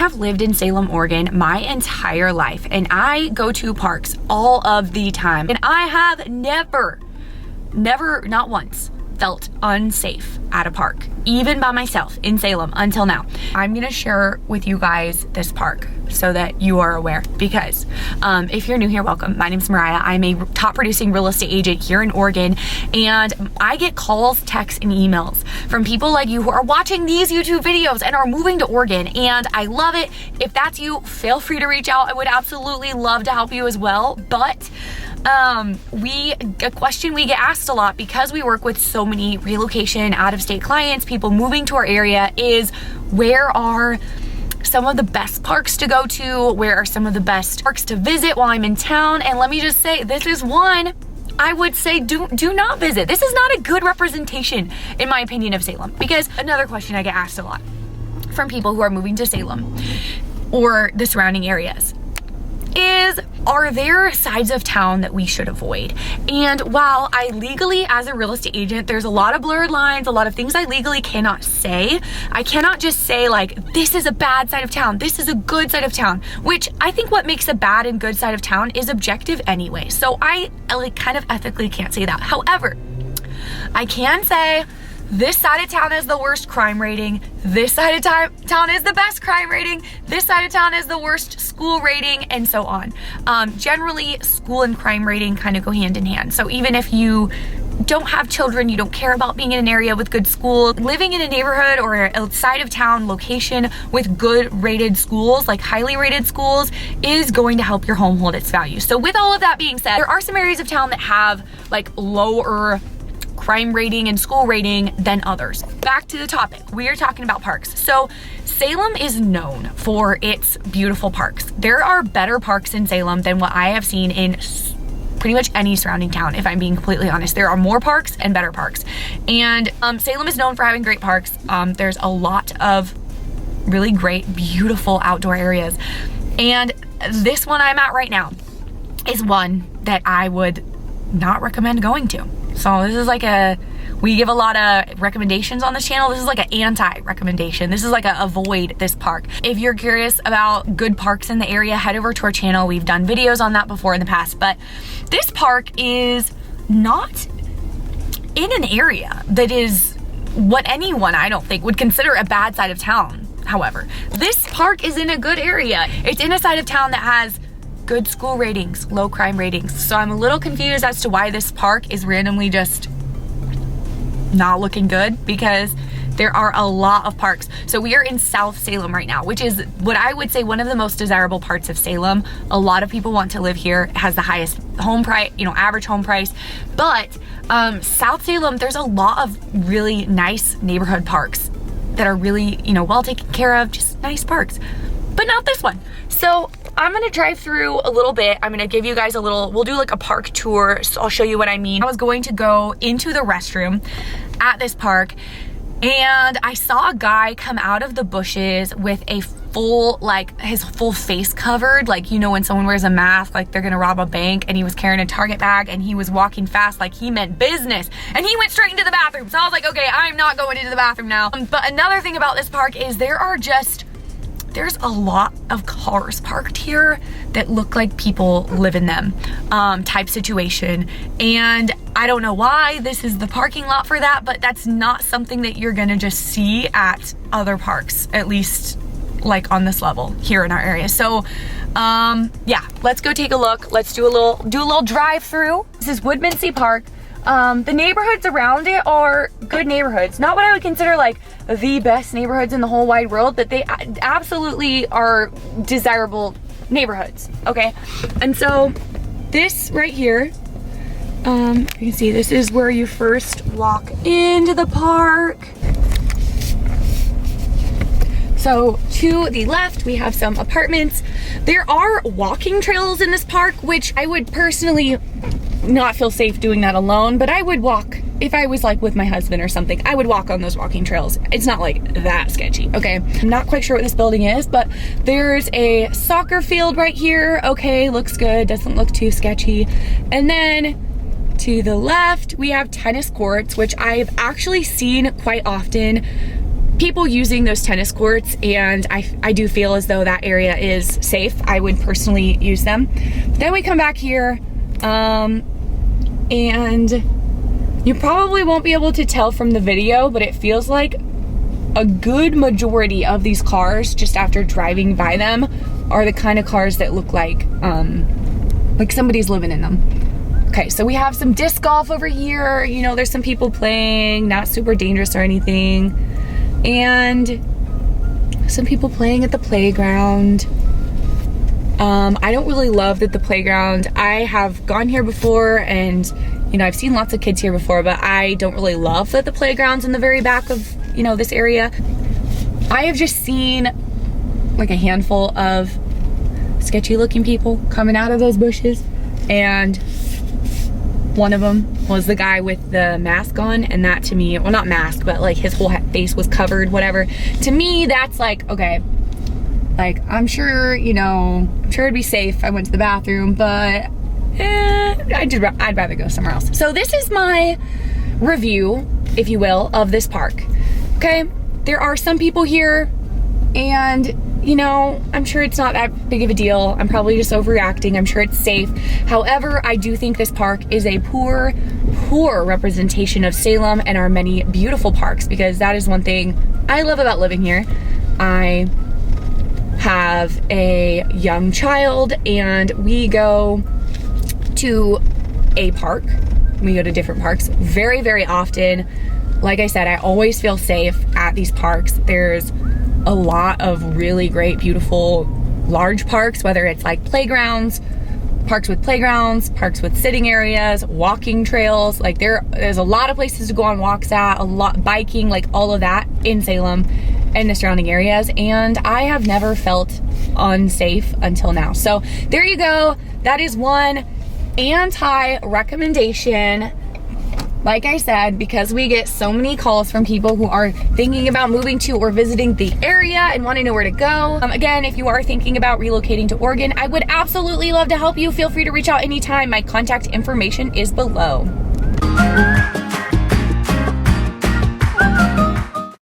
I've lived in Salem, Oregon my entire life, and I go to parks all of the time, and I have never, not once, felt unsafe at a park, even by myself in Salem until now. I'm gonna share with you guys this park so that you are aware, because if you're new here, welcome. My name's Mariah. I'm a top producing real estate agent here in Oregon, and I get calls, texts, and emails from people like you who are watching these YouTube videos and are moving to Oregon, and I love it. If that's you, feel free to reach out. I would absolutely love to help you as well. But a question we get asked a lot, because we work with so many relocation out-of-state clients, people moving to our area, is where are some of the best parks to go to? Where are some of the best parks to visit while I'm in town? And let me just say, this is one I would say do not visit. This is not a good representation, in my opinion, of Salem. Because another question I get asked a lot from people who are moving to Salem or the surrounding areas is, are there sides of town that we should avoid? And while I legally, as a real estate agent, there's a lot of blurred lines, a lot of things I legally cannot say. I cannot just say like, this is a bad side of town, this is a good side of town, which I think what makes a bad and good side of town is objective anyway. So I like kind of ethically can't say that. However, I can say this side of town is the worst crime rating, this side of town is the best crime rating, this side of town is the worst school rating, and so on. Generally, school and crime rating kind of go hand in hand. So even if you don't have children, you don't care about being in an area with good schools, living in a neighborhood or a side of town location with good rated schools, like highly rated schools, is going to help your home hold its value. So with all of that being said, there are some areas of town that have like lower crime rating and school rating than others. Back to the topic, we are talking about parks. So Salem is known for its beautiful parks. There are better parks in Salem than what I have seen in pretty much any surrounding town, if I'm being completely honest. There are more parks and better parks. And Salem is known for having great parks. There's a lot of really great, beautiful outdoor areas. And this one I'm at right now is one that I would not recommend going to. So this is like we give a lot of recommendations on this channel. This is like an anti-recommendation. This is like a avoid this park. If you're curious about good parks in the area, head over to our channel. We've done videos on that before in the past, but this park is not in an area that is what anyone, I don't think, would consider a bad side of town. However, this park is in a good area. It's in a side of town that has good school ratings, low crime ratings. So I'm a little confused as to why this park is randomly just not looking good, because there are a lot of parks. So we are in South Salem right now, which is what I would say one of the most desirable parts of Salem. A lot of people want to live here. It has the highest home price, average home price. But South Salem, there's a lot of really nice neighborhood parks that are really, well taken care of, just nice parks, but not this one. So I'm gonna drive through a little bit. I'm gonna give you guys we'll do like a park tour. So I'll show you what I mean. I was going to go into the restroom at this park, and I saw a guy come out of the bushes with a full, his full face covered, when someone wears a mask, like they're gonna rob a bank, and he was carrying a Target bag, and he was walking fast like he meant business, and he went straight into the bathroom. So I was like, okay, I'm not going into the bathroom now. But another thing about this park is there's a lot of cars parked here that look like people live in them, type situation. And I don't know why this is the parking lot for that, but that's not something that you're gonna just see at other parks, at least like on this level here in our area. So yeah, let's go take a look. Let's do a little drive through. This is Woodmansee Park. The neighborhoods around it are good neighborhoods. Not what I would consider like the best neighborhoods in the whole wide world, but they absolutely are desirable neighborhoods, okay? And so this right here, you can see this is where you first walk into the park. So to the left, we have some apartments. There are walking trails in this park, which I would personally not feel safe doing that alone, but I would walk if I was like with my husband or something. I would walk on those walking trails. It's not like that sketchy, okay? I'm not quite sure what this building is, but there's a soccer field right here. Okay, looks good, doesn't look too sketchy. And then to the left, we have tennis courts, which I've actually seen quite often people using those tennis courts, and I do feel as though that area is safe. I would personally use them. Then we come back here, and you probably won't be able to tell from the video, but it feels like a good majority of these cars, just after driving by them, are the kind of cars that look like somebody's living in them. Okay, so we have some disc golf over here. You know, there's some people playing, not super dangerous or anything. And some people playing at the playground. I don't really love that the playground, I have gone here before, and you know, I've seen lots of kids here before, but I don't really love that the playground's in the very back of, you know, this area. I have just seen like a handful of sketchy looking people coming out of those bushes, and one of them was the guy with the mask on, and that to me, well, not mask, but like his whole face was covered, whatever. To me, that's like, okay, like, I'm sure, you know, I'm sure it'd be safe. I went to the bathroom, but I'd rather go somewhere else. So this is my review, if you will, of this park. Okay, there are some people here, and you know, I'm sure it's not that big of a deal. I'm probably just overreacting. I'm sure it's safe. However, I do think this park is a poor representation of Salem and our many beautiful parks, because that is one thing I love about living here. I have a young child, and we go to a park. We go to different parks very, very often. Like I said, I always feel safe at these parks. There's a lot of really great, beautiful, large parks, whether it's like playgrounds, parks with playgrounds, parks with sitting areas, walking trails. Like there's a lot of places to go on walks at, a lot biking, like all of that in Salem and the surrounding areas. And I have never felt unsafe until now. So there you go. That is one anti-recommendation. Like I said, because we get so many calls from people who are thinking about moving to or visiting the area and want to know where to go. Again, if you are thinking about relocating to Oregon, I would absolutely love to help you. Feel free to reach out anytime. My contact information is below.